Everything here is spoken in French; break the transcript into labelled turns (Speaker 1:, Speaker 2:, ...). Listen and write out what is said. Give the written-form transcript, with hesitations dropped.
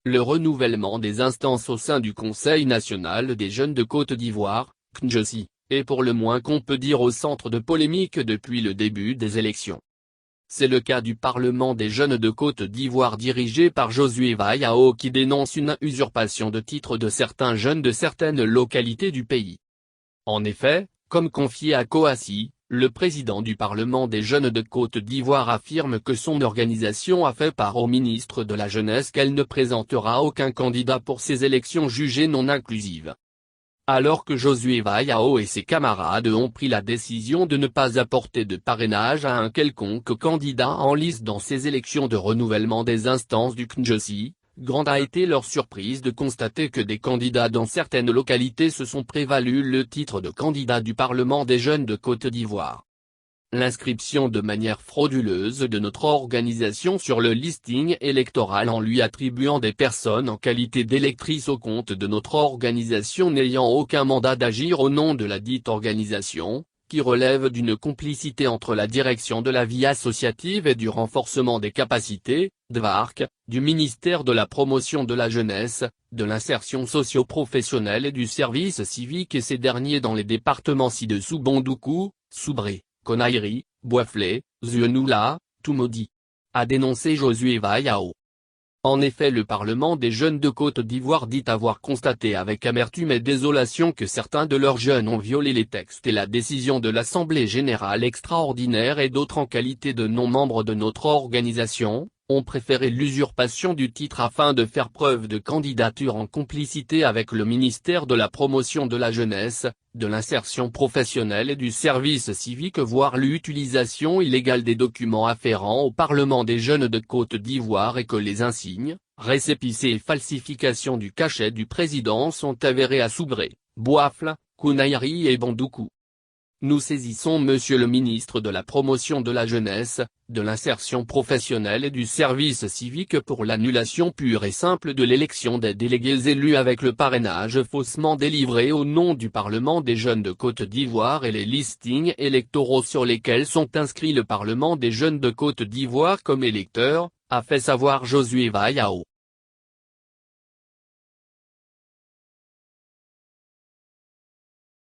Speaker 1: Le renouvellement des instances au sein du Conseil national des jeunes de Côte d'Ivoire, CNJC, est pour le moins qu'on peut dire au centre de polémiques depuis le début des élections. C'est le cas du Parlement des jeunes de Côte d'Ivoire dirigé par Josué Vayao qui dénonce une usurpation de titres de certains jeunes de certaines localités du pays. En effet, comme confié à Kouassi, le président du Parlement des jeunes de Côte d'Ivoire affirme que son organisation a fait part au ministre de la Jeunesse qu'elle ne présentera aucun candidat pour ces élections jugées non inclusives. Alors que Josué Vayao et ses camarades ont pris la décision de ne pas apporter de parrainage à un quelconque candidat en lice dans ces élections de renouvellement des instances du CNJC, grande a été leur surprise de constater que des candidats dans certaines localités se sont prévalus le titre de candidat du Parlement des jeunes de Côte d'Ivoire. L'inscription de manière frauduleuse de notre organisation sur le listing électoral en lui attribuant des personnes en qualité d'électrices au compte de notre organisation n'ayant aucun mandat d'agir au nom de la dite organisation, qui relève d'une complicité entre la direction de la vie associative et du renforcement des capacités, DVARC, du ministère de la Promotion de la Jeunesse, de l'Insertion socio-professionnelle et du Service civique et ces derniers dans les départements ci-dessous Bondoukou, Soubré, Conakry, Bouaflé, Zouenoula, Toumoudi. A dénoncé Josué Vayao. En effet, le Parlement des jeunes de Côte d'Ivoire dit avoir constaté avec amertume et désolation que certains de leurs jeunes ont violé les textes et la décision de l'Assemblée générale extraordinaire et d'autres en qualité de non-membres de notre organisation, ont préféré l'usurpation du titre afin de faire preuve de candidature en complicité avec le ministère de la Promotion de la Jeunesse, de l'Insertion professionnelle et du Service civique voire l'utilisation illégale des documents afférents au Parlement des jeunes de Côte d'Ivoire et que les insignes, récépissés et falsifications du cachet du président sont avérés à Soubré, Bouafle, Conakry et Bondoukou. Nous saisissons Monsieur le ministre de la Promotion de la Jeunesse, de l'Insertion professionnelle et du Service civique pour l'annulation pure et simple de l'élection des délégués élus avec le parrainage faussement délivré au nom du Parlement des jeunes de Côte d'Ivoire et les listings électoraux sur lesquels sont inscrits le Parlement des jeunes de Côte d'Ivoire comme électeurs, a fait savoir Josué Vayao.